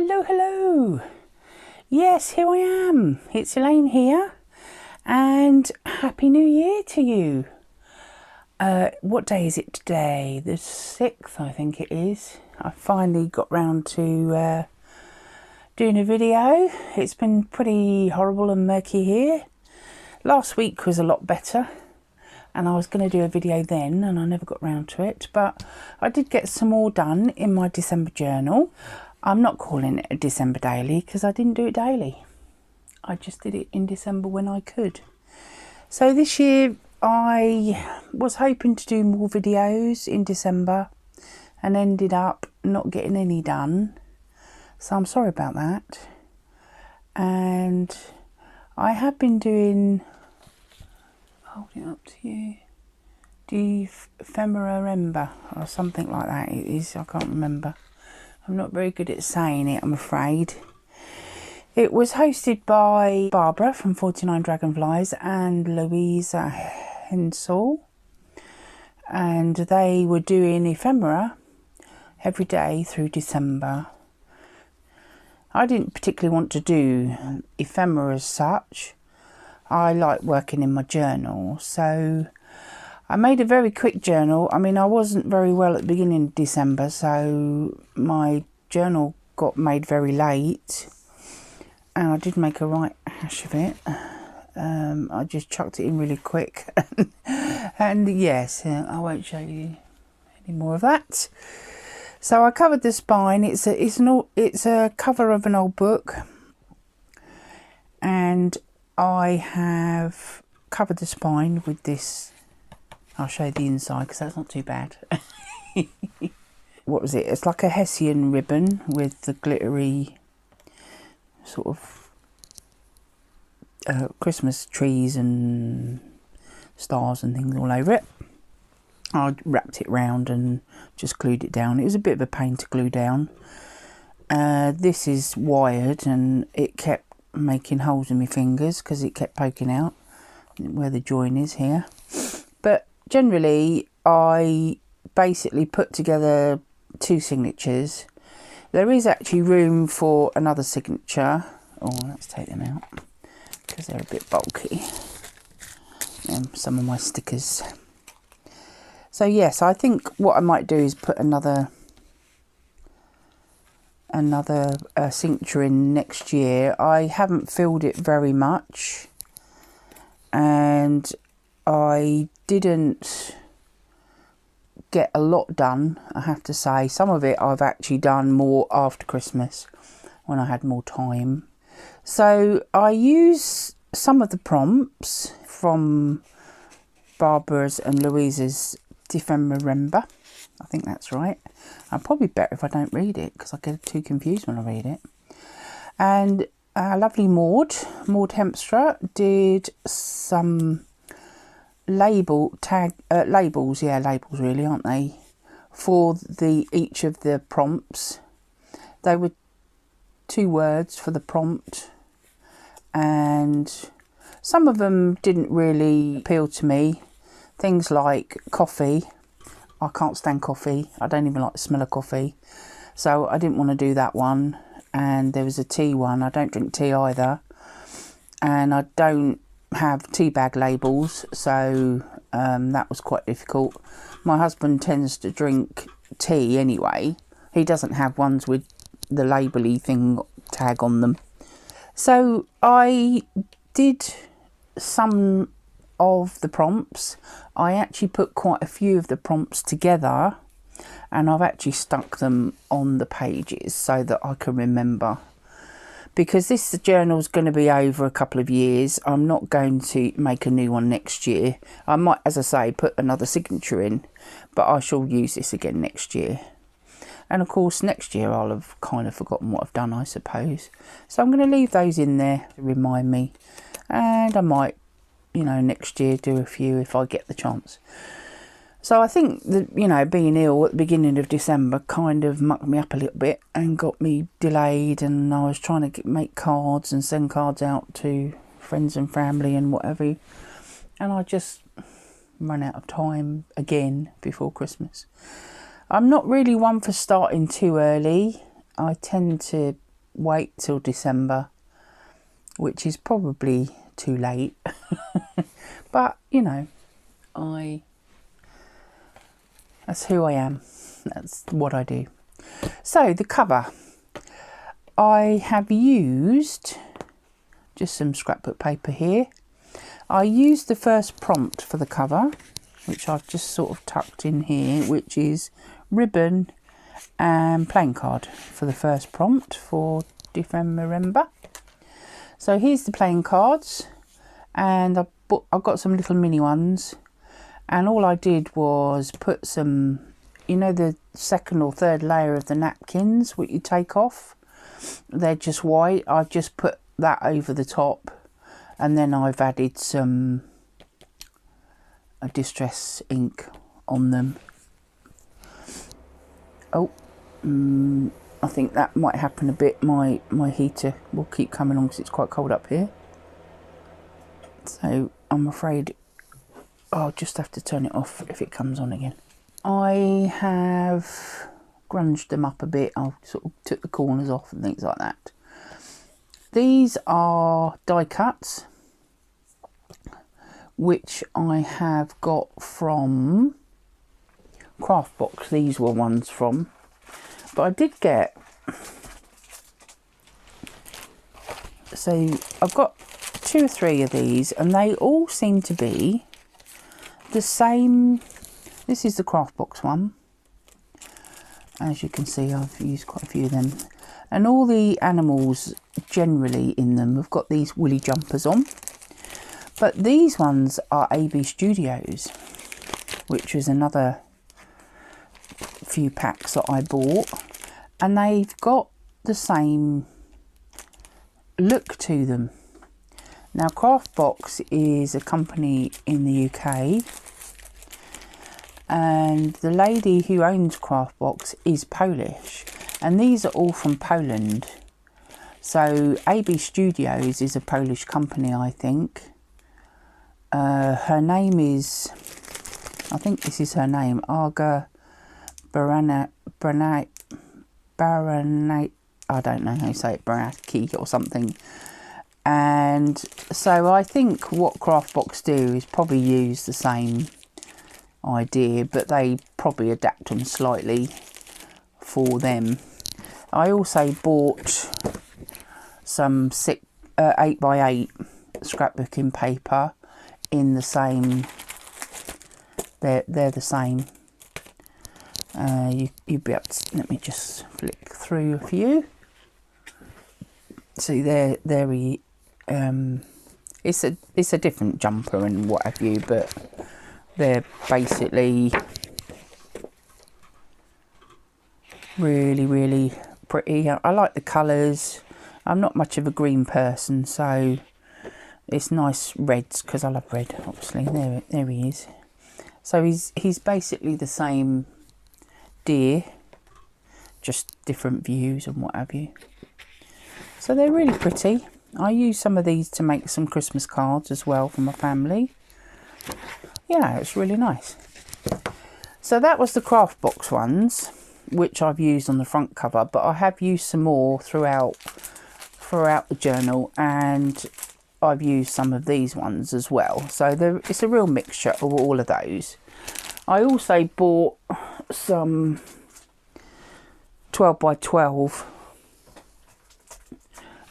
Hello, hello. Yes, here I am. It's Elaine here, and Happy New Year to you. What day is it today? The 6th, I think it is. I finally got round to doing a video. It's been pretty horrible and murky here. Last week was a lot better, and I was going to do a video then, and I never got round to it, but I did get some more done in my December journal. I'm not calling it a December daily because I didn't do it daily. I just did it in December when I could. So this year I was hoping to do more videos in December and ended up not getting any done. So I'm sorry about that. And I have been doing, hold it up to you, the ephemera or something like that it is, I can't remember. I'm not very good at saying it, I'm afraid. It was hosted by Barbara from 49 Dragonflies and Louisa Hensel, and they were doing ephemera every day through December. I didn't particularly want to do ephemera as such. I like working in my journal, so I made a very quick journal. I mean, I wasn't very well at the beginning of December, so my journal got made very late, and I did make a right hash of it. I just chucked it in really quick, and yes, I won't show you any more of that. So I covered the spine. It's a cover of an old book, and I have covered the spine with this. I'll show you the inside because that's not too bad. What was it? It's like a Hessian ribbon with the glittery sort of Christmas trees and stars and things all over it. I wrapped it round and just glued it down. It was a bit of a pain to glue down. This is wired, and it kept making holes in my fingers because it kept poking out where the join is here. But generally, I basically put together 2 signatures. There is actually room for another signature. Oh, let's take them out because they're a bit bulky. And some of my stickers. So yes, I think what I might do is put another signature in next year. I haven't filled it very much, and I didn't get a lot done, I have to say. Some of it I've actually done more after Christmas when I had more time. So I use some of the prompts from Barbara's and Louisa's ephemera. I think that's right. I'm probably better if I don't read it because I get too confused when I read it. And lovely Maud Hiemstra did some labels really, aren't they, for each of the prompts. They were 2 words for the prompt, and some of them didn't really appeal to me. Things like coffee. I can't stand coffee. I don't even like the smell of coffee, so I didn't want to do that one. And there was a tea one. I don't drink tea either, and I don't have tea bag labels, so that was quite difficult. My husband tends to drink tea anyway. He doesn't have ones with the label-y thing tag on them. So I did some of the prompts. I actually put quite a few of the prompts together, and I've actually stuck them on the pages so that I can remember. Because this journal is going to be over a couple of years, I'm not going to make a new one next year. I might, as I say, put another signature in, but I shall use this again next year. And of course, next year I'll have kind of forgotten what I've done, I suppose. So I'm going to leave those in there to remind me. And I might, you know, next year do a few if I get the chance. So I think that, you know, being ill at the beginning of December kind of mucked me up a little bit and got me delayed, and I was trying to make cards and send cards out to friends and family and whatever, and I just ran out of time again before Christmas. I'm not really one for starting too early. I tend to wait till December, which is probably too late. But, you know, that's who I am. That's what I do. So the cover, I have used just some scrapbook paper here. I used the first prompt for the cover, which I've just sort of tucked in here, which is ribbon and playing card for the first prompt for December. So here's the playing cards, and I've got some little mini ones, and all I did was put some, you know, the second or third layer of the napkins which you take off, they're just white. I've just put that over the top, and then I've added some distress ink on them. Oh, I think that might happen a bit. My heater will keep coming on because it's quite cold up here, so I'm afraid I'll just have to turn it off if it comes on again. I have grunged them up a bit. I sort of took the corners off and things like that. These are die cuts, which I have got from Craftbox. These were ones from, but I did get, so I've got 2 or 3 of these, and they all seem to be the same. This is the Craftbox one. As you can see, I've used quite a few of them, and all the animals generally in them have got these woolly jumpers on. But these ones are AB Studios, which was another few packs that I bought, and they've got the same look to them. Now, Craftbox is a company in the UK, and the lady who owns Craftbox is Polish, and these are all from Poland. So AB Studios is a Polish company, I think. Her name is, I think this is her name, Arga Baranite, I don't know how you say it, Baraki or something. And so I think what Craftbox do is probably use the same idea, but they probably adapt them slightly for them. I also bought some 8x8 scrapbooking paper in the same, they're the same. You'd be able to, let me just flick through a few. See, there we, it's a different jumper and what have you, but they're basically really pretty. I like the colours. I'm not much of a green person, so it's nice reds because I love red, obviously. There he is. So he's basically the same deer, just different views and what have you. So they're really pretty. I use some of these to make some Christmas cards as well for my family. Yeah, it's really nice. So that was the Craftbox ones, which I've used on the front cover, but I have used some more throughout the journal, and I've used some of these ones as well. So it's a real mixture of all of those. I also bought some 12x12.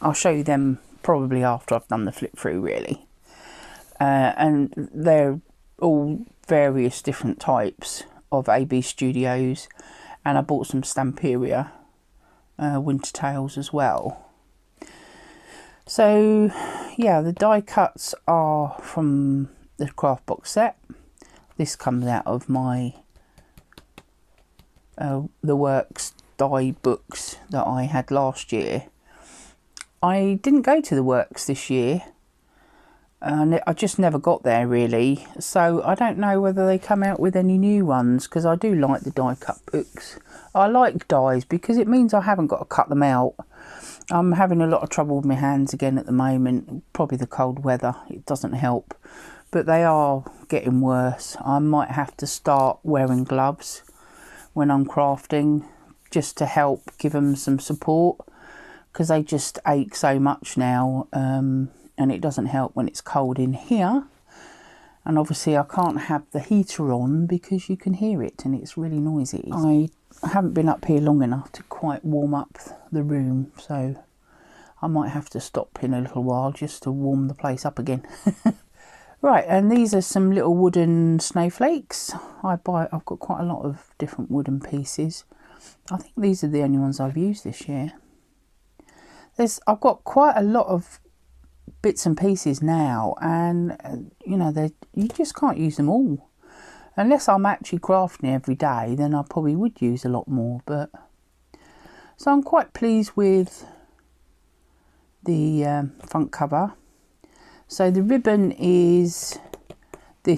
I'll show you them probably after I've done the flip through, really. And they're all various different types of AB Studios, and I bought some Stamperia winter tails as well. So yeah, the die cuts are from the Craftbox set. This comes out of my the Works die books that I had last year. I didn't go to the Works this year, and I just never got there really, so I don't know whether they come out with any new ones, because I do like the die cut books. I like dies because it means I haven't got to cut them out. I'm having a lot of trouble with my hands again at the moment, probably the cold weather, it doesn't help, but they are getting worse. I might have to start wearing gloves when I'm crafting, just to help give them some support, because they just ache so much now, and it doesn't help when it's cold in here. And obviously I can't have the heater on because you can hear it and it's really noisy. I haven't been up here long enough to quite warm up the room, so I might have to stop in a little while just to warm the place up again. Right, and these are some little wooden snowflakes. I've got quite a lot of different wooden pieces. I think these are the only ones I've used this year. I've got quite a lot of bits and pieces now, and you know, you just can't use them all. Unless I'm actually crafting every day, then I probably would use a lot more. But so I'm quite pleased with the front cover. So the ribbon is a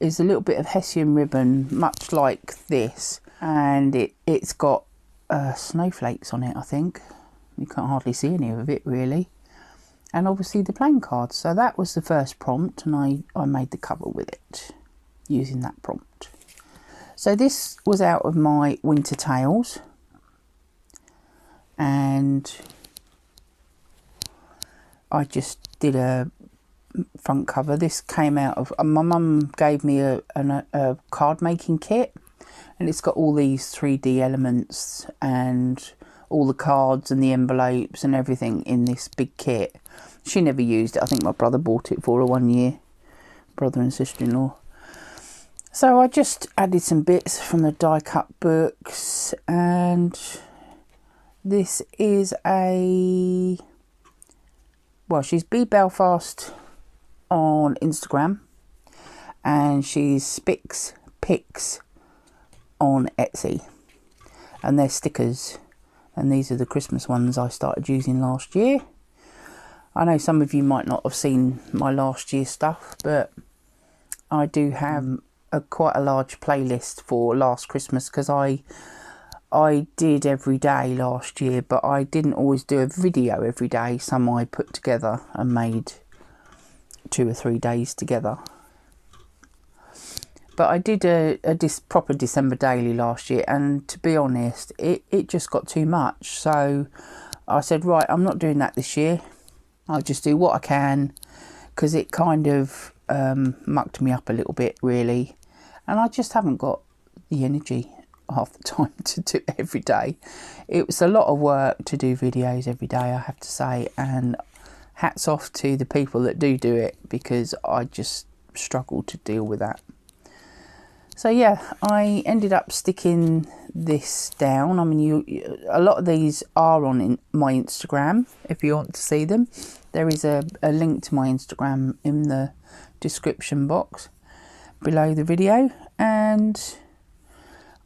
little bit of hessian ribbon, much like this, and it's got snowflakes on it. I think you can't hardly see any of it really. And obviously the playing cards. So that was the first prompt, and I made the cover with it using that prompt. So this was out of my Winter Tales, and I just did a front cover. This came out of my mum gave me a card making kit, and it's got all these 3D elements and all the cards and the envelopes and everything in this big kit. She never used it. I think my brother bought it for her one year, brother and sister-in-law. So I just added some bits from the die cut books, and this is she's B Belfast on Instagram, and she's Spix Picks on Etsy, and they're stickers, and these are the Christmas ones I started using last year. I know some of you might not have seen my last year's stuff, but I do have quite a large playlist for last Christmas, because I did every day last year, but I didn't always do a video every day. Some I put together and made 2 or 3 days together. But I did a proper December daily last year, and to be honest, it just got too much. So I said, right, I'm not doing that this year. I'll just do what I can, because it kind of mucked me up a little bit really, and I just haven't got the energy half the time to do it every day. It was a lot of work to do videos every day, I have to say, and hats off to the people that do it, because I just struggle to deal with that. So yeah, I ended up sticking this down. I mean, a lot of these are on my Instagram if you want to see them. There is a link to my Instagram in the description box below the video, and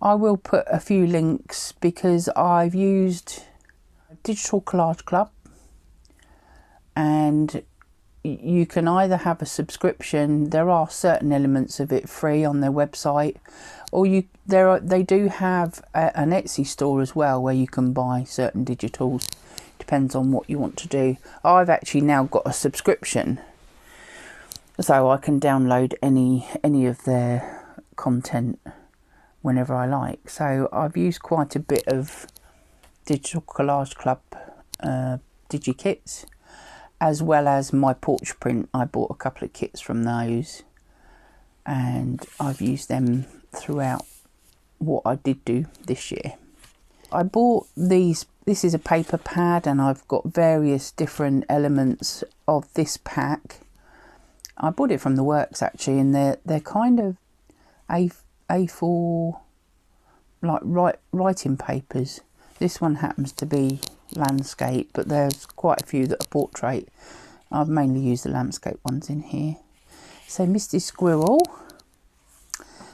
I will put a few links because I've used Digital Collage Club, and you can either have a subscription. There are certain elements of it free on their website, or they do have an Etsy store as well where you can buy certain digitals. Depends on what you want to do. I've actually now got a subscription, so I can download any of their content whenever I like. So I've used quite a bit of Digital Collage Club digi-kits, as well as my porch print. I bought a couple of kits from those, and I've used them throughout what I did do this year. I bought these. This is a paper pad, and I've got various different elements of this pack. I bought it from the Works actually, and they're kind of A4 like writing papers. This one happens to be landscape, but there's quite a few that are portrait. I've mainly used the landscape ones in here. So Misty Squirrel,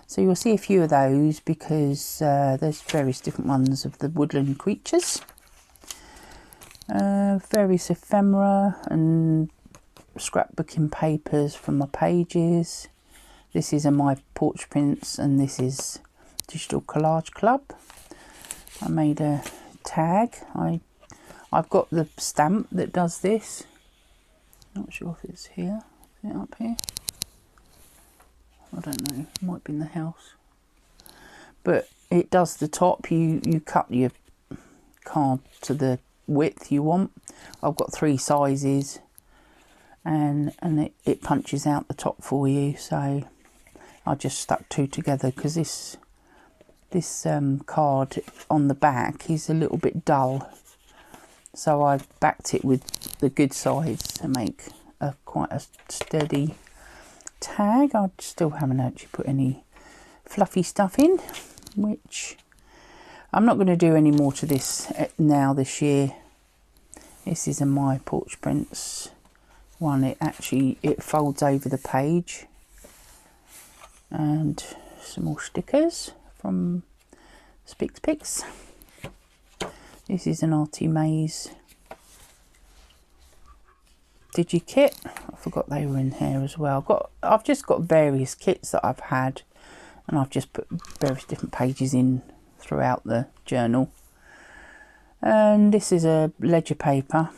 so you'll see a few of those because there's various different ones of the woodland creatures, various ephemera and scrapbooking papers from my pages. This is my porch prints, and this is Digital Collage Club. I made a tag. I've got the stamp that does this. Not sure if it's here. Is it up here? I don't know. It might be in the house. But it does the top. You cut your card to the width you want. I've got 3 sizes, and it punches out the top for you. So I just stuck 2 together because this card on the back is a little bit dull, so I backed it with the good size to make quite a sturdy tag. I still haven't actually put any fluffy stuff in, which I'm not going to do any more to this now this year. This is a My Porch Prints one. It folds over the page, and some more stickers from Picks. This is an Artymaze digi-kit. I forgot they were in here as well. I've just got various kits that I've had, and I've just put various different pages in throughout the journal. And this is a ledger paper,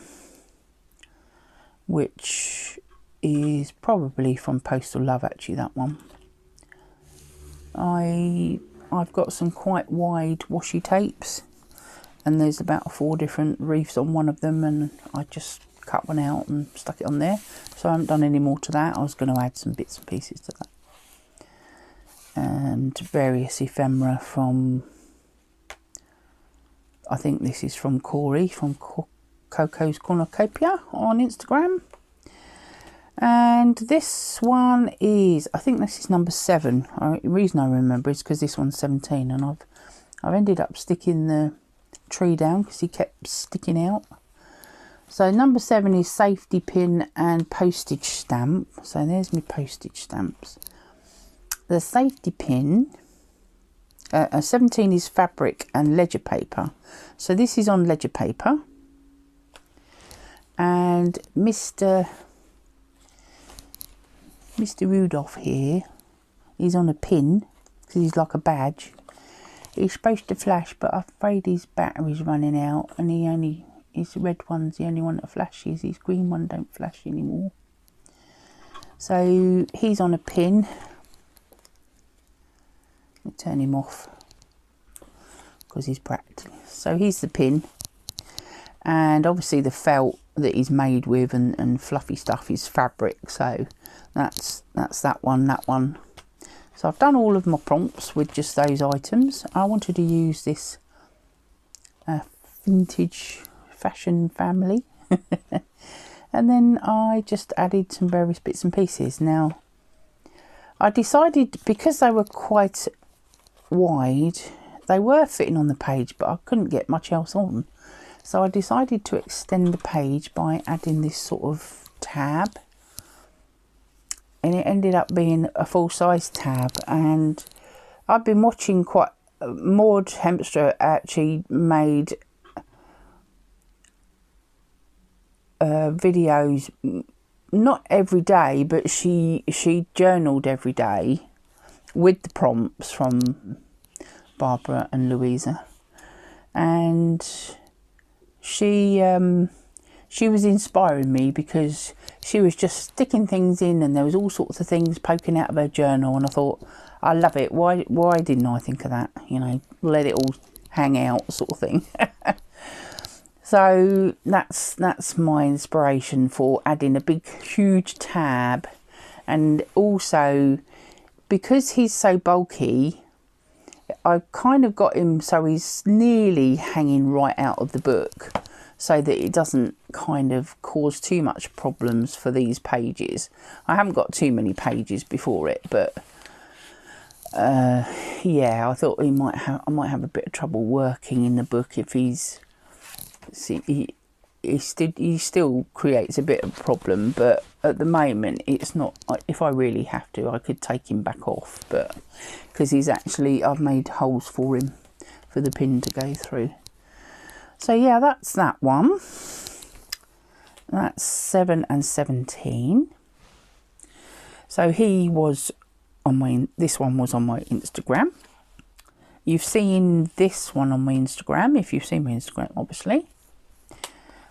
which is probably from Postal Love, actually, that one. I've got some quite wide washi tapes, and there's about 4 different reefs on one of them, and I just cut one out and stuck it on there. So I haven't done any more to that. I was going to add some bits and pieces to that. And various ephemera from, I think this is from Corrie, from Coco's Cornucopia on Instagram. And this one is, I think this is number 7. The reason I remember is because this one's 17, and I've ended up sticking the tree down because he kept sticking out. So number 7 is safety pin and postage stamp. So there's my postage stamps. The safety pin, 17 is fabric and ledger paper. So this is on ledger paper. And Mr. Rudolph here is on a pin because he's like a badge. He's supposed to flash, but I'm afraid his battery's running out, and his red one's the only one that flashes. His green one don't flash anymore. So he's on a pin. I'll turn him off because he's practical. So he's the pin, and obviously the felt that he's made with and fluffy stuff is fabric. So that's that one. So I've done all of my prompts with just those items. I wanted to use this vintage fashion family. And then I just added some various bits and pieces. Now I decided, because they were quite wide, they were fitting on the page, but I couldn't get much else on. So I decided to extend the page by adding this sort of tab. And it ended up being a full-size tab. And I've been watching Maud Hiemstra actually made videos, not every day, but she journaled every day with the prompts from Barbara and Louisa. And she was inspiring me because she was just sticking things in, and there was all sorts of things poking out of her journal, and I thought, I love it. Why didn't I think of that? You know, let it all hang out, sort of thing. So that's my inspiration for adding a big huge tab. And also, because he's so bulky, I've kind of got him so he's nearly hanging right out of the book, so that it doesn't kind of cause too much problems for these pages. I haven't got too many pages before it, but yeah, I thought I might have a bit of trouble working in the book if he's... See, he still creates a bit of a problem, but at the moment it's not. If I really have to, I could take him back off, but because I've made holes for him for the pin to go through. So yeah, that's that one. That's 7 and 17. So he was on this one was on my Instagram. You've seen this one on my Instagram, if you've seen my Instagram, obviously.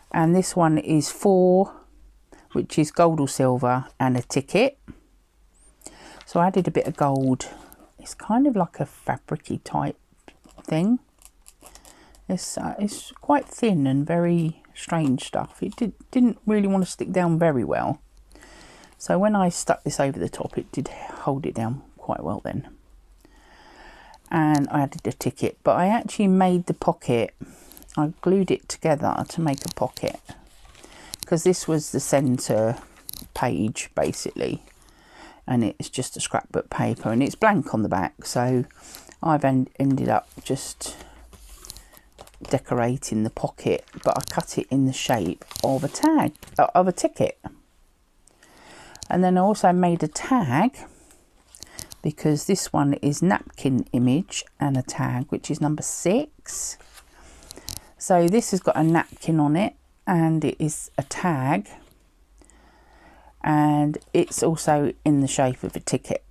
And this one is 4, which is gold or silver, and a ticket. So I added a bit of gold. It's kind of like a fabricy type thing. It's quite thin and very strange stuff. It didn't really want to stick down very well. So when I stuck this over the top, it did hold it down quite well then. And I added a ticket, but I actually made the pocket. I glued it together to make a pocket, because this was the centre page basically, and it's just a scrapbook paper and it's blank on the back. So I've ended up just decorating the pocket, but I cut it in the shape of a tag, of a ticket. And then I also made a tag, because this one is napkin image and a tag, which is number 6. So this has got a napkin on it and it is a tag, and it's also in the shape of a ticket.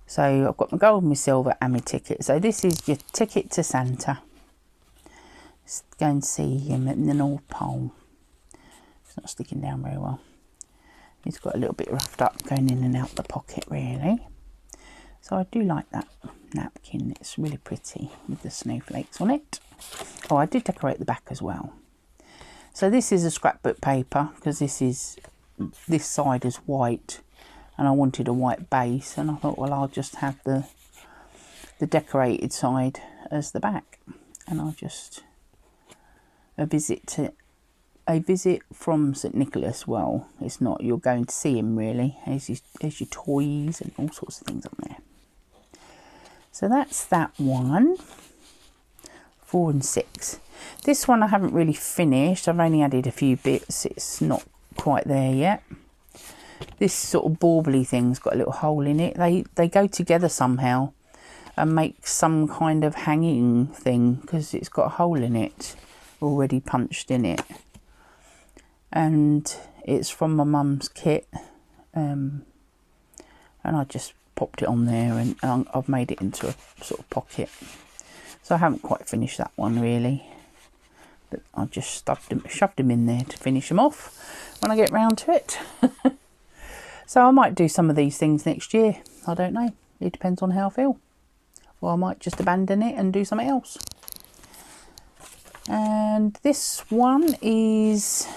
So I've got my gold, my silver and my ticket. So this is your ticket to Santa. Let's go and see him in the North Pole. It's not sticking down very well. It's got a little bit roughed up going in and out the pocket really. So I do like that napkin. It's really pretty with the snowflakes on it. Oh, I did decorate the back as well. So this is a scrapbook paper, because this side is white and I wanted a white base, and I thought, well, I'll just have the decorated side as the back. And I'll just a visit from St Nicholas. Well, it's not, you're going to see him really. There's your toys and all sorts of things on there. So that's that one. 4 and 6. This one I haven't really finished. I've only added a few bits. It's not quite there yet. This sort of bauble thing's got a little hole in it. They go together somehow and make some kind of hanging thing, because it's got a hole in it already punched in it. And it's from my mum's kit, and I just popped it on there, and I've made it into a sort of pocket. So I haven't quite finished that one really, but I just shoved them in there to finish them off when I get round to it. So I might do some of these things next year. I don't know, it depends on how I feel. Or I might just abandon it and do something else. And this one is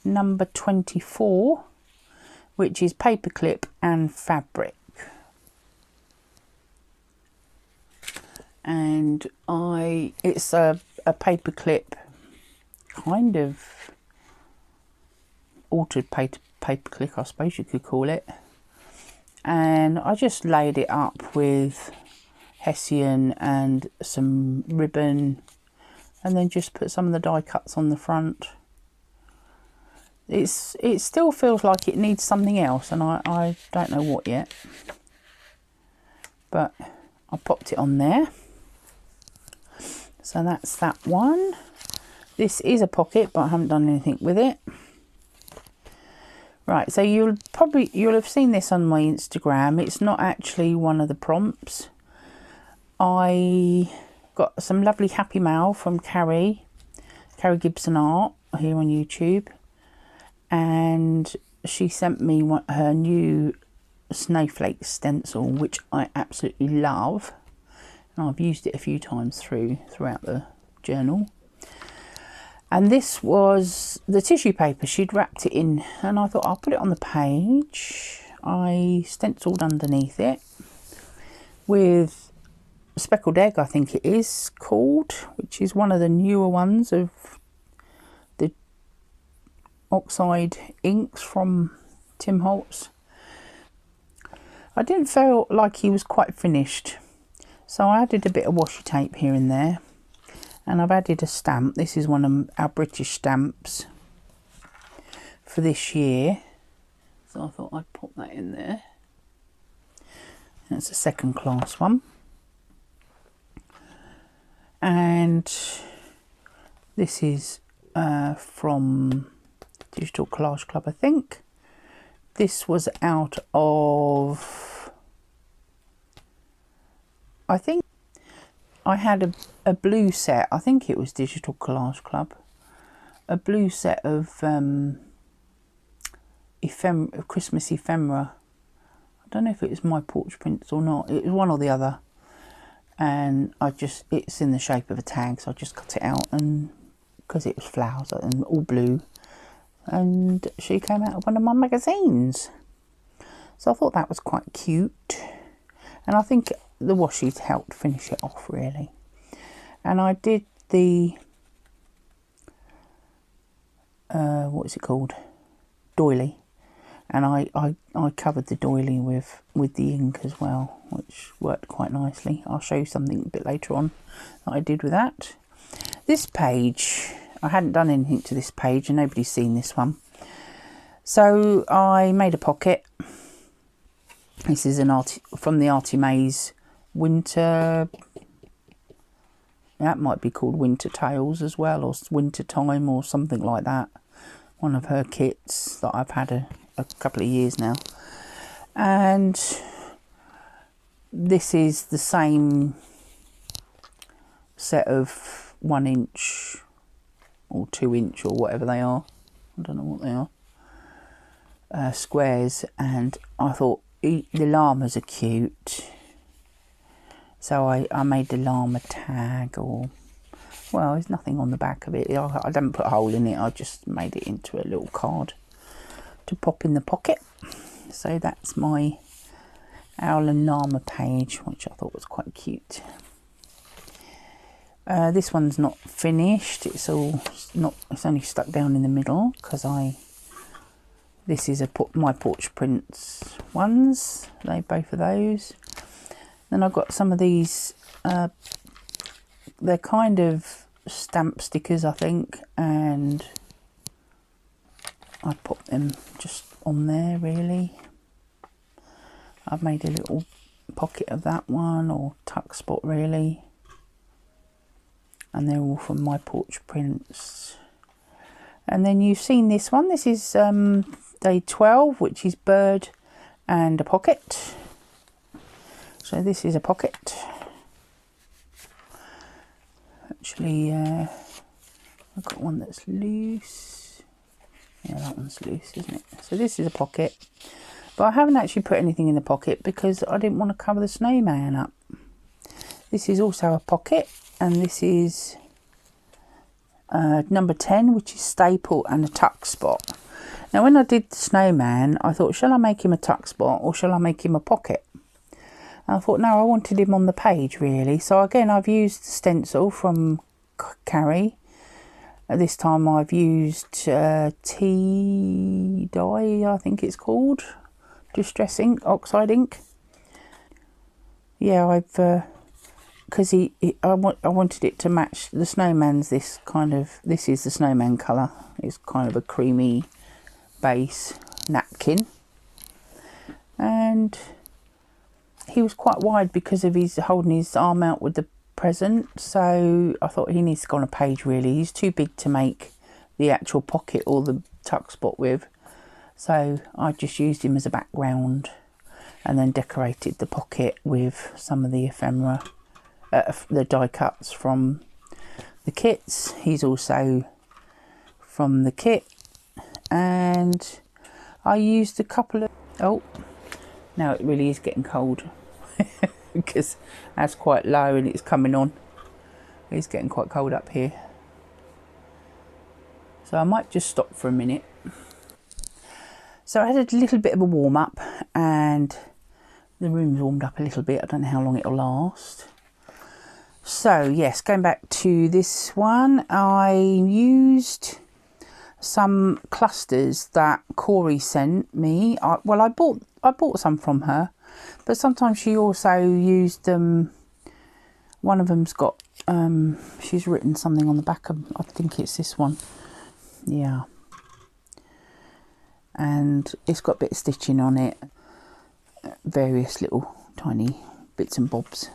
number 24, which is paperclip and fabric. And it's a paperclip, kind of altered paperclip, I suppose you could call it. And I just laid it up with hessian and some ribbon, and then just put some of the die cuts on the front. It still feels like it needs something else, and I don't know what yet, but I popped it on there. So that's that one. This is a pocket, but I haven't done anything with it. Right, so you'll have seen this on my Instagram. It's not actually one of the prompts. I got some lovely happy mail from Kari Gibson Art here on YouTube, and she sent me her new Snowflake Stencil, which I absolutely love, and I've used it a few times throughout the journal. And this was the tissue paper she'd wrapped it in, and I thought I'll put it on the page. I stenciled underneath it with Speckled Egg, I think it is called, which is one of the newer ones of the oxide inks from Tim Holtz. I didn't feel like he was quite finished, so I added a bit of washi tape here and there, and I've added a stamp. This is one of our British stamps for this year, so I thought I'd pop that in there. That's a second class one. And this is from Digital Collage Club, I think. This was out of, I think I had a blue set, I think it was Digital Collage Club, a blue set of Christmas ephemera. I don't know if it was my porch prints or not, it was one or the other. and it's in the shape of a tag, so I just cut it out, and because it was flowers and all blue, and she came out of one of my magazines, so I thought that was quite cute, and I think the washes helped finish it off really. And I did the what is it called, doily, and I covered the doily with the ink as well, which worked quite nicely. I'll show you something a bit later on that I did with that. This page, I hadn't done anything to this page, and nobody's seen this one, so I made a pocket. This is from the Artymaze winter, that might be called Winter Tales as well, or Wintertime or something like that. One of her kits that I've had a couple of years now. And this is the same set of 1 inch or 2 inch or whatever they are. I don't know what they are. Squares, and I thought the llamas are cute. So I made the llama tag, or, well, there's nothing on the back of it. I didn't put a hole in it, I just made it into a little card to pop in the pocket. So that's my owl and llama page, which I thought was quite cute. This one's not finished, it's only stuck down in the middle, because this is my porch prints ones, both of those. Then I've got some of these, they're kind of stamp stickers, I think, and I put them just on there really. I've made a little pocket of that one, or tuck spot really, and they're all from my porch prints. And then you've seen this one, this is day 12, which is bird and a pocket. So this is a pocket. Actually, I've got one that's loose. Yeah, that one's loose, isn't it? So this is a pocket. But I haven't actually put anything in the pocket because I didn't want to cover the snowman up. This is also a pocket, and this is number 10, which is staple and a tuck spot. Now when I did the snowman, I thought, shall I make him a tuck spot or shall I make him a pocket? I thought, no, I wanted him on the page really. So again, I've used the stencil from Kari. This time I've used tea dye, I think it's called, distress ink, oxide ink. Yeah, because I wanted it to match the snowman's. This is the snowman colour. It's kind of a creamy base napkin, and he was quite wide because of his holding his arm out with the present, so I thought he needs to go on a page really. He's too big to make the actual pocket or the tuck spot with, so I just used him as a background and then decorated the pocket with some of the ephemera, the die cuts from the kits. He's also from the kit, and I used a couple of, oh, now it really is getting cold because that's quite low and it's coming on. It's getting quite cold up here, so I might just stop for a minute. So I had a little bit of a warm up and the room's warmed up a little bit. I don't know how long it'll last. So yes, going back to this one, I used some clusters that Corrie sent me. I bought some from her, but sometimes she also used them. One of them's got she's written something on the back of, I think it's this one, yeah, and it's got a bit of stitching on it, various little tiny bits and bobs,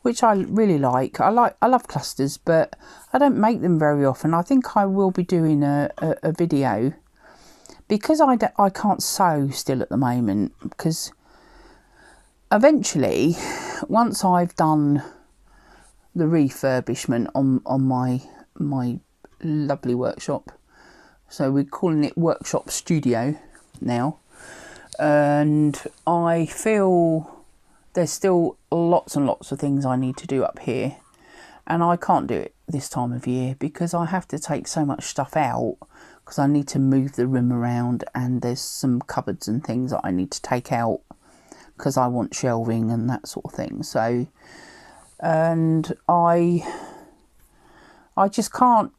which I really like. I love clusters, but I don't make them very often. I think I will be doing a video, because I can't sew still at the moment, because eventually, once I've done the refurbishment on my lovely workshop, so we're calling it Workshop Studio now, and I feel there's still lots and lots of things I need to do up here, and I can't do it this time of year because I have to take so much stuff out because I need to move the room around, and there's some cupboards and things that I need to take out because I want shelving and that sort of thing. So, and I just can't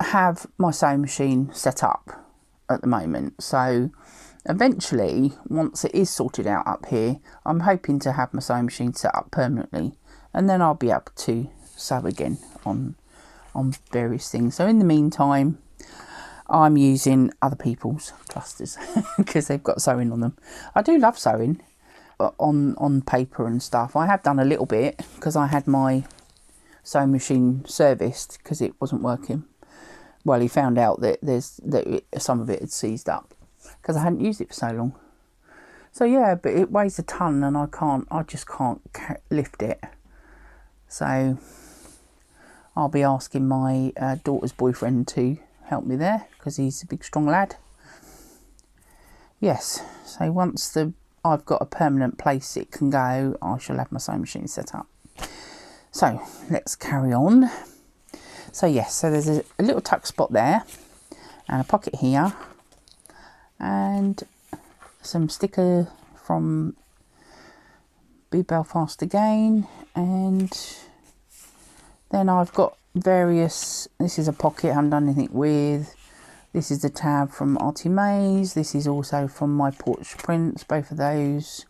have my sewing machine set up at the moment. So eventually, once it is sorted out up here, I'm hoping to have my sewing machine set up permanently, and then I'll be able to sew again on various things. So in the meantime, I'm using other people's clusters because they've got sewing on them. I do love sewing on paper and stuff. I have done a little bit because I had my sewing machine serviced because it wasn't working. Well, he found out that some of it had seized up because I hadn't used it for so long. So yeah, but it weighs a ton, and I just can't lift it. So I'll be asking my daughter's boyfriend to help me there because he's a big strong lad. Yes, so once I've got a permanent place it can go, I shall have my sewing machine set up. So let's carry on. So yes, so there's a little tuck spot there, and a pocket here, and some sticker from Be Belfast again, and then I've got various, this is a pocket I haven't done anything with. This is the tab from Artymaze. This is also from my porch prints, both of those.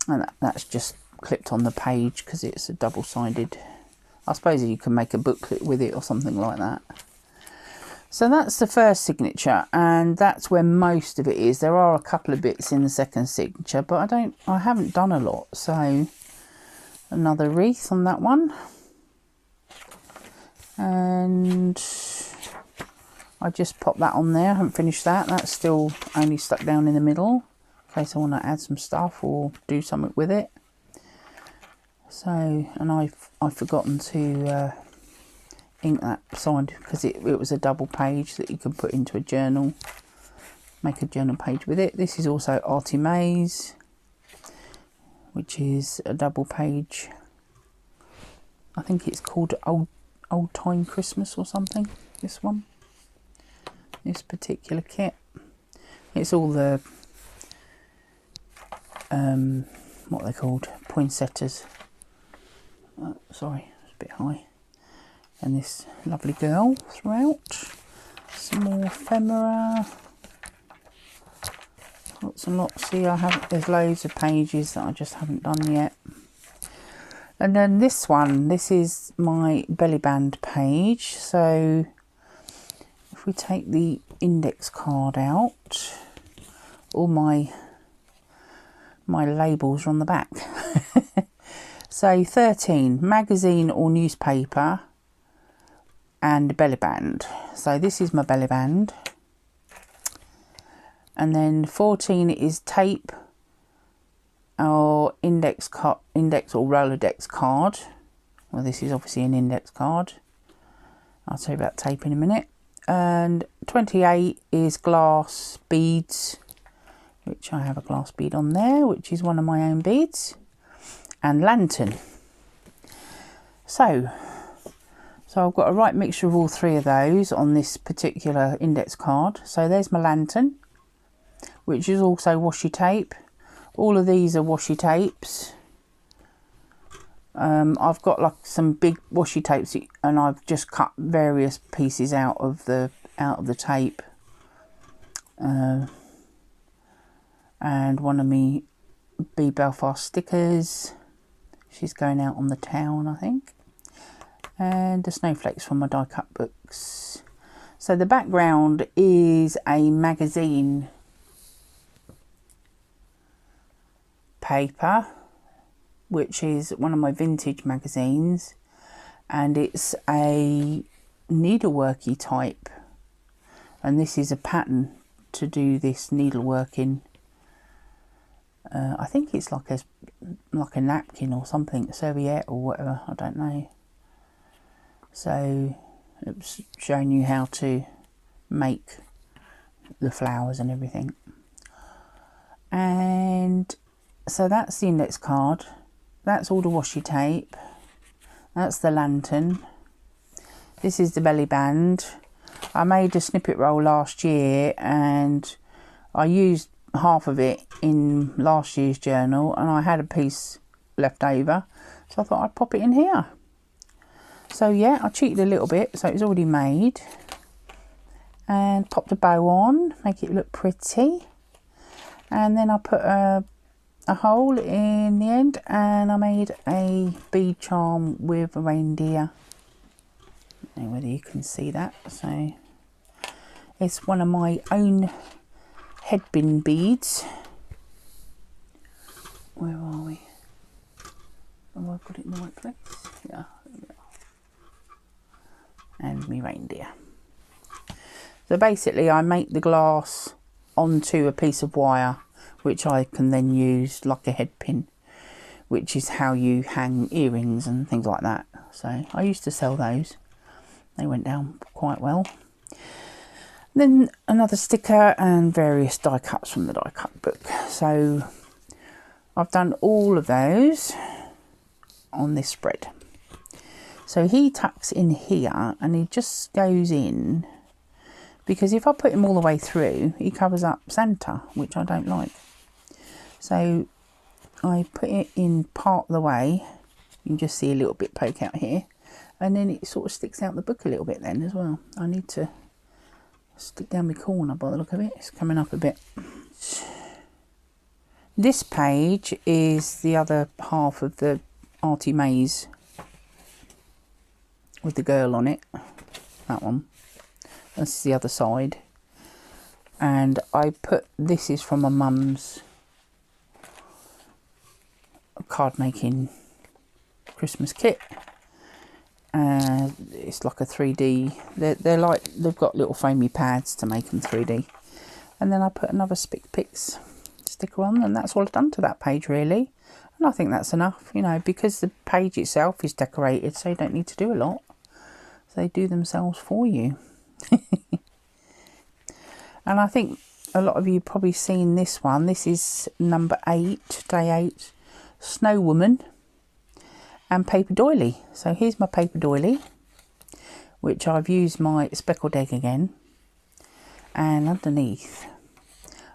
And that's just clipped on the page because it's a double-sided. I suppose you can make a booklet with it or something like that. So that's the first signature, and that's where most of it is. There are a couple of bits in the second signature, but I haven't done a lot. So another wreath on that one. And I just popped that on there. I haven't finished that. That's still only stuck down in the middle in case I want to add some stuff or do something with it. So, and I've forgotten to ink that side because it was a double page that you could put into a journal, make a journal page with it. This is also Artymaze, which is a double page. I think it's called Old Time Christmas or something, this one. This particular kit. It's all the, what they're called, poinsettias. Sorry, it's a bit high. And this lovely girl throughout. Some more ephemera. Lots and lots. See, there's loads of pages that I just haven't done yet. And then this one, this is my belly band page. So if we take the index card out, all my labels are on the back. So 13, magazine or newspaper and belly band. So this is my belly band. And then 14 is tape or index or Rolodex card. Well, this is obviously an index card. I'll tell you about tape in a minute. And 28 is glass beads, which I have a glass bead on there, which is one of my own beads. And lantern. So I've got a right mixture of all three of those on this particular index card. So there's my lantern, which is also washi tape. All of these are washi tapes. I've got like some big washi tapes, and I've just cut various pieces out of the tape. And one of me Be Belfast stickers. She's going out on the town, I think. And the snowflakes from my die cut books. So the background is a magazine paper, which is one of my vintage magazines, and it's a needleworky type, and this is a pattern to do this needlework in. I think it's like a napkin or something, a serviette or whatever, I don't know. So it's showing you how to make the flowers and everything. And So that's the index card. That's all the washi tape. That's the lantern. This is the belly band. I made a snippet roll last year and I used half of it in last year's journal, and I had a piece left over, so I thought I'd pop it in here. So yeah, I cheated a little bit, so it was already made, and popped a bow on, make it look pretty, and then I put a hole in the end, and I made a bead charm with a reindeer. I don't know whether you can see that. So it's one of my own headbin beads. Where are we? Have I got it in the right place? Yeah, there we are. And me reindeer. So basically I make the glass onto a piece of wire, which I can then use like a head pin, which is how you hang earrings and things like that. So I used to sell those. They went down quite well. Then another sticker and various die cuts from the die cut book. So I've done all of those on this spread. So he tucks in here and he just goes in, because if I put him all the way through, he covers up Santa, which I don't like. So I put it in part of the way. You can just see a little bit poke out here, and then it sort of sticks out the book a little bit then as well. I need to stick down my corner by the look of it. It's coming up a bit. This page is the other half of the Artymaze with the girl on it. That one. This is the other side. And I put, this is from my mum's card making Christmas kit. It's like a 3D. They're like, they've got little foamy pads to make them 3D. And then I put another Spic Picks sticker on, and that's all I've done to that page really. And I think that's enough, you know, because the page itself is decorated, so you don't need to do a lot. So they do themselves for you. And I think a lot of you probably seen this one. This is number 8, day 8, Snow Woman and paper doily. So here's my paper doily, which I've used my speckled egg again. And underneath,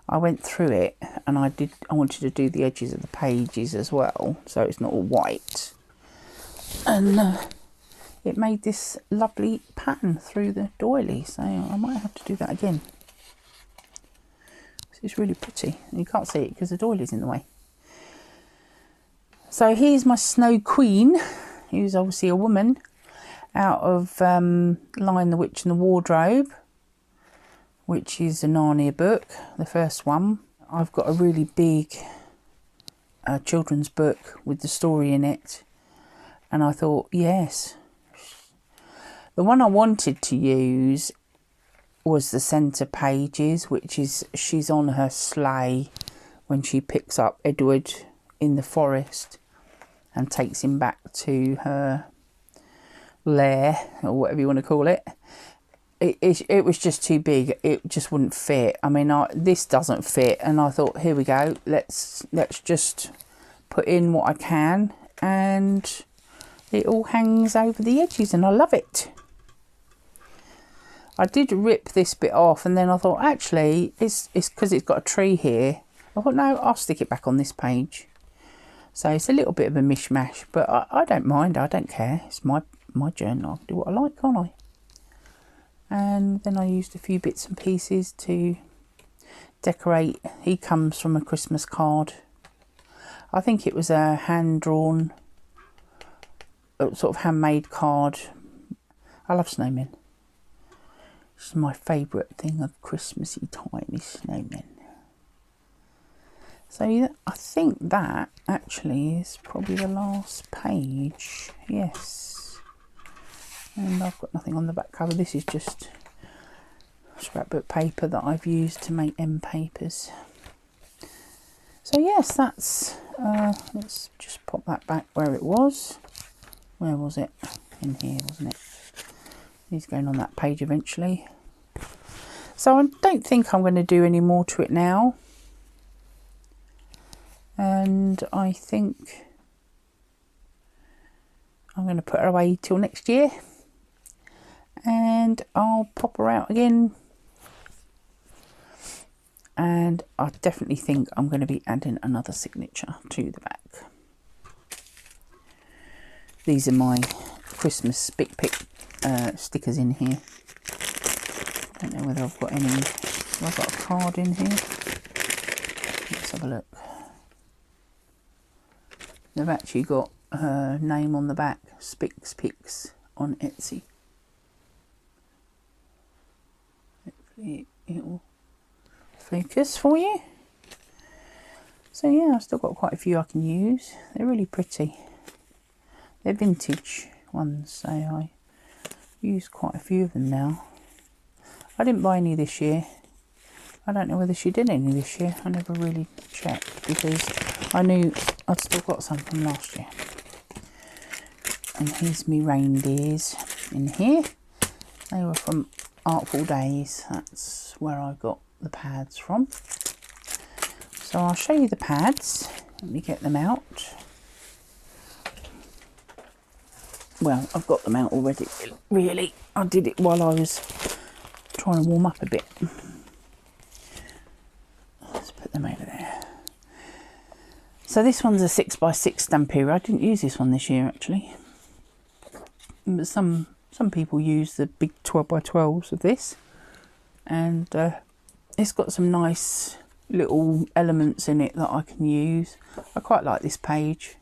I went through it and I wanted to do the edges of the pages as well, so it's not all white. And it made this lovely pattern through the doily, so I might have to do that again. It's really pretty. You can't see it because the doily's in the way. So here's my Snow Queen, who's obviously a woman, out of Lion the Witch and the Wardrobe, which is a Narnia book, the first one. I've got a really big children's book with the story in it, and I thought, yes. The one I wanted to use was the centre pages, which is she's on her sleigh when she picks up Edward in the forest and takes him back to her lair, or whatever you want to call it. It was just too big. It just wouldn't fit. I mean, this doesn't fit, and I thought, here we go. Let's just put in what I can, and it all hangs over the edges, and I love it. I did rip this bit off, and then I thought, actually, it's because it's got a tree here. I thought, no, I'll stick it back on this page. So it's a little bit of a mishmash, but I don't mind. I don't care. It's my journal. I can do what I like, can't I? And then I used a few bits and pieces to decorate. He comes from a Christmas card. I think it was a hand-drawn, sort of handmade card. I love snowmen. This is my favourite thing of Christmassy time, is snowmen. So yeah, I think that actually is probably the last page. Yes. And I've got nothing on the back cover. This is just scrapbook paper that I've used to make end papers. So yes, that's, let's just pop that back where it was. Where was it? In here, wasn't it? He's going on that page eventually. So I don't think I'm going to do any more to it now. and I think I'm going to put her away till next year, and I'll pop her out again. And I definitely think I'm going to be adding another signature to the back. These are my Christmas Pick stickers in here. I don't know whether I've got any. Have I got a card in here? Let's have a look. They've actually got her name on the back, Spix Picks on Etsy. Hopefully it'll focus for you. So yeah, I've still got quite a few I can use. They're really pretty. They're vintage ones, so I use quite a few of them now. I didn't buy any this year. I don't know whether she did any this year. I never really checked because I knew I'd still got some from last year. And here's me reindeers in here. They were from Artful Days. That's where I got the pads from. So I'll show you the pads. Let me get them out. Well, I've got them out already, really. I did it while I was trying to warm up a bit. Let's put them over there. So this one's a 6x6 Stamperia. I didn't use this one this year, actually. But some people use the big 12x12s of this. And it's got some nice little elements in it that I can use. I quite like this page.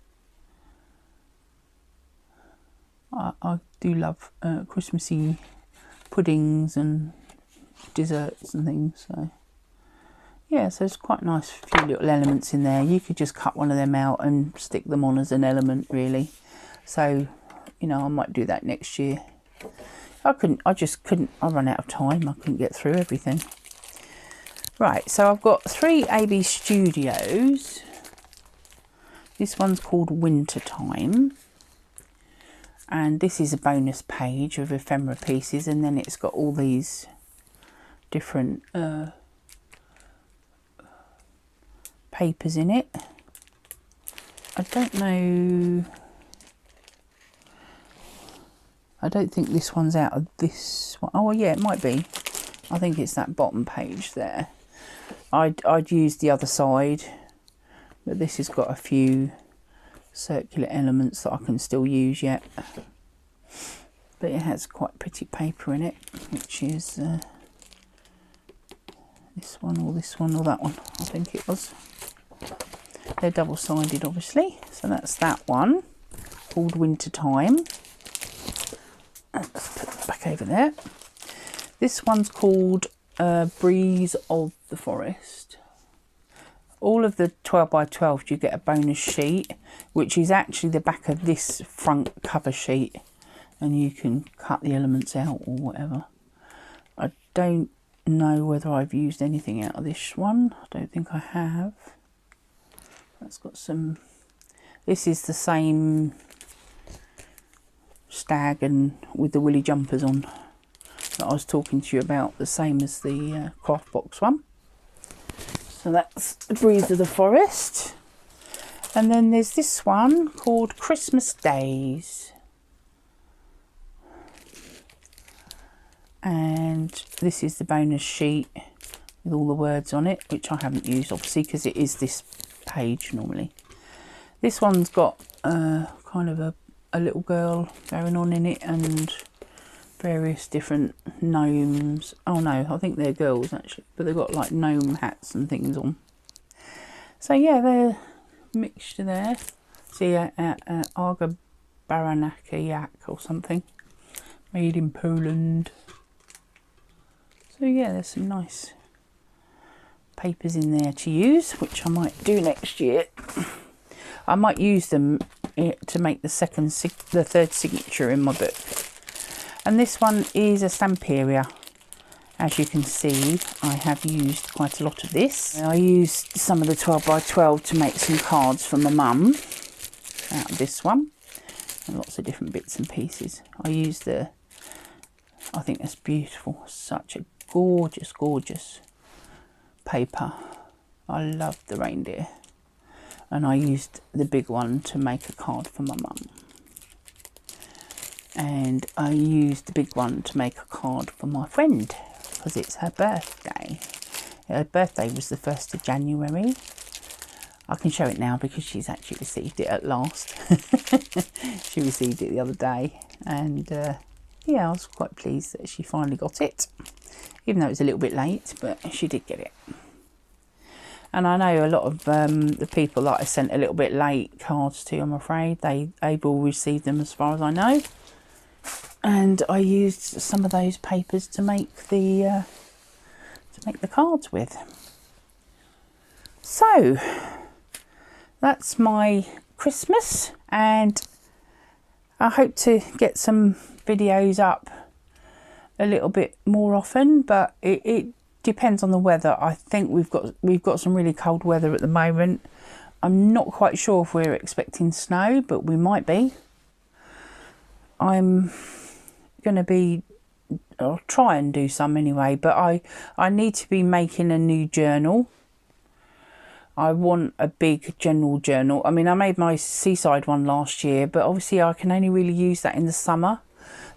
I do love Christmassy puddings and desserts and things, so yeah, so it's quite nice, few little elements in there. You could just cut one of them out and stick them on as an element, really. So, you know, I might do that next year. I just couldn't, I ran out of time, I couldn't get through everything. Right, so I've got 3 AB Studios. This one's called Wintertime. And this is a bonus page of ephemera pieces, and then it's got all these different papers in it. I don't know. I don't think this one's out of this one. Oh, yeah, it might be. I think it's that bottom page there. I'd use the other side, but this has got a few circular elements that I can still use yet, but it has quite pretty paper in it, which is this one or that one, I think it was. They're double-sided, obviously, so that's that one called Wintertime. Let's put that back over there. This one's called Breeze of the Forest. All of the 12x12 you get a bonus sheet, which is actually the back of this front cover sheet, and you can cut the elements out or whatever. I don't know whether I've used anything out of this one. I don't think I have. That's got some, this is the same stag and with the willy jumpers on that I was talking to you about, the same as the Craftbox one. So that's the Breeze of the Forest. And then there's this one called Christmas Days. And this is the bonus sheet with all the words on it, which I haven't used, obviously, because it is this page normally. This one's got kind of a little girl going on in it and various different gnomes. Oh no, I think they're girls actually, but they've got like gnome hats and things on. So yeah, they're a mixture there. See, Arga Baranaka or something, made in Poland. So yeah, there's some nice papers in there to use, which I might do next year. I might use them to make the third signature in my book. And this one is a Stamperia. As you can see, I have used quite a lot of this. I used some of the 12x12 to make some cards for my mum out of this one. And lots of different bits and pieces. I used I think that's beautiful. Such a gorgeous, gorgeous paper. I love the reindeer. and I used the big one to make a card for my mum. And I used the big one to make a card for my friend because it's her birthday. Her birthday was the 1st of January. I can show it now because she's actually received it at last. She received it the other day, and yeah, I was quite pleased that she finally got it, even though it was a little bit late, but she did get it. And I know a lot of the people that I sent a little bit late cards to, I'm afraid, they've all received them as far as I know. And I used some of those papers to make the cards with. So that's my Christmas, and I hope to get some videos up a little bit more often, but it depends on the weather. I think we've got some really cold weather at the moment. I'm not quite sure if we're expecting snow, but we might be. I'm going to be, I'll try and do some anyway, but I need to be making a new journal. I want a big general journal. I mean, I made my seaside one last year, but obviously I can only really use that in the summer.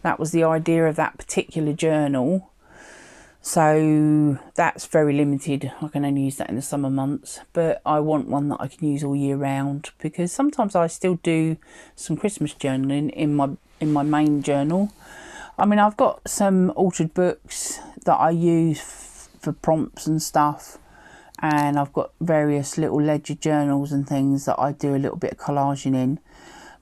That was the idea of that particular journal. So that's very limited. I can only use that in the summer months, but I want one that I can use all year round, because sometimes I still do some Christmas journaling in my main journal. I mean, I've got some altered books that I use for prompts and stuff, and I've got various little ledger journals and things that I do a little bit of collaging in.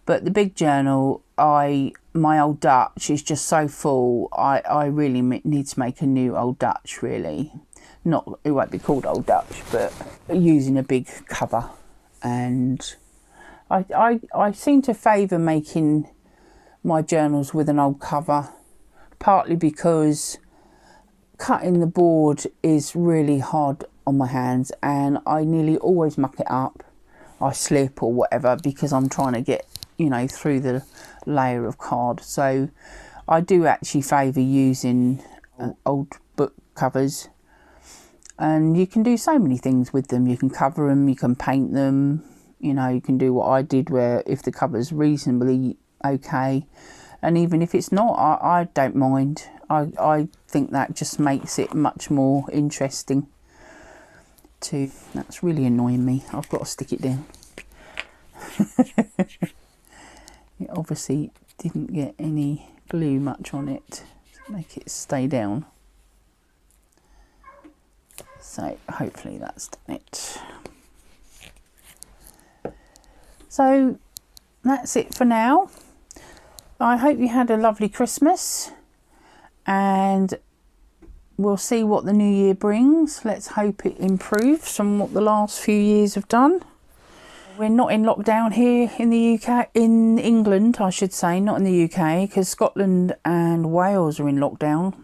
But the big journal, my Old Dutch is just so full. I really need to make a new Old Dutch, really. Not, it won't be called Old Dutch, but using a big cover. And I seem to favour making my journals with an old cover, partly because cutting the board is really hard on my hands, and I nearly always muck it up. I slip or whatever because I'm trying to get, you know, through the layer of card. So I do actually favour using old book covers, and you can do so many things with them. You can cover them, you can paint them, you know, you can do what I did, where if the cover's reasonably okay, and even if it's not, I don't mind. I think that just makes it much more interesting too. That's really annoying me. I've got to stick it down. It obviously didn't get any glue much on it to make it stay down. So hopefully that's done it. So that's it for now. I hope you had a lovely Christmas, and we'll see what the new year brings. Let's hope it improves from what the last few years have done. We're not in lockdown here in the UK, in England I should say, not in the UK, because Scotland and Wales are in lockdown.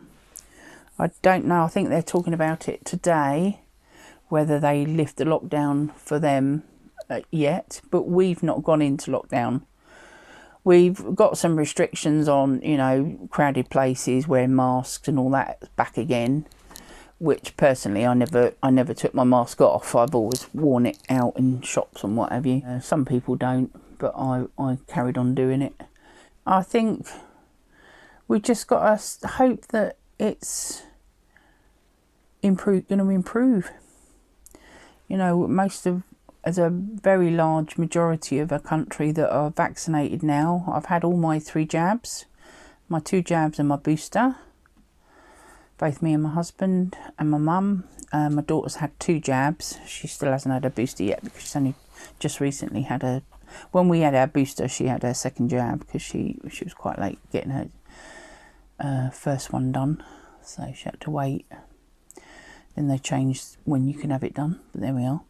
I don't know, I think they're talking about it today, whether they lift the lockdown for them yet, but we've not gone into lockdown. We've got some restrictions on, you know, crowded places, wearing masks and all that back again, which personally I never took my mask off. I've always worn it out in shops and what have you. Some people don't, but I carried on doing it. I think we just got to hope that it's going to improve. You know, there's a very large majority of a country that are vaccinated now. I've had all my 3 jabs, my 2 jabs and my booster. Both me and my husband and my mum. My daughter's had 2 jabs. She still hasn't had a booster yet because she's only just recently had when we had our booster, she had her 2nd jab because she was quite late getting her first one done. So she had to wait. Then they changed when you can have it done, but there we are.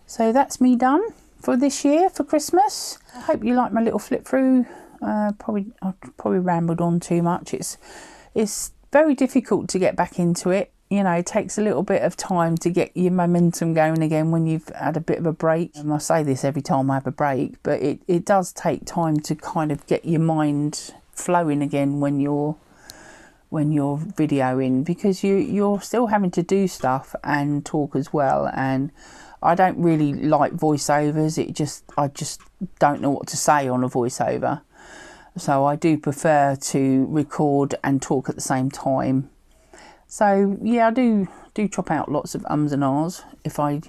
So that's me done for this year, for Christmas. I hope you like my little flip through. I probably rambled on too much. It's very difficult to get back into it. You know, it takes a little bit of time to get your momentum going again when you've had a bit of a break. And I say this every time I have a break, but it does take time to kind of get your mind flowing again when you're videoing, because you're still having to do stuff and talk as well. And I don't really like voiceovers. I just don't know what to say on a voiceover. So I do prefer to record and talk at the same time. So yeah, I do chop out lots of ums and ahs if I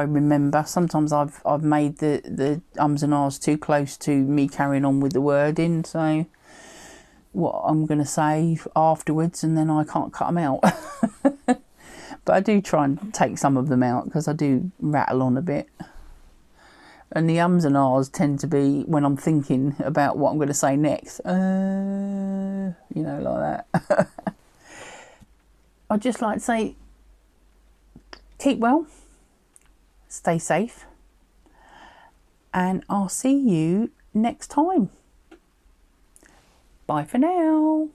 remember. Sometimes I've made the ums and ahs too close to me carrying on with the wording, so what I'm going to say afterwards, and then I can't cut them out. But I do try and take some of them out because I do rattle on a bit. And the ums and ahs tend to be when I'm thinking about what I'm going to say next. You know, like that. I'd just like to say, keep well, stay safe, and I'll see you next time. Bye for now.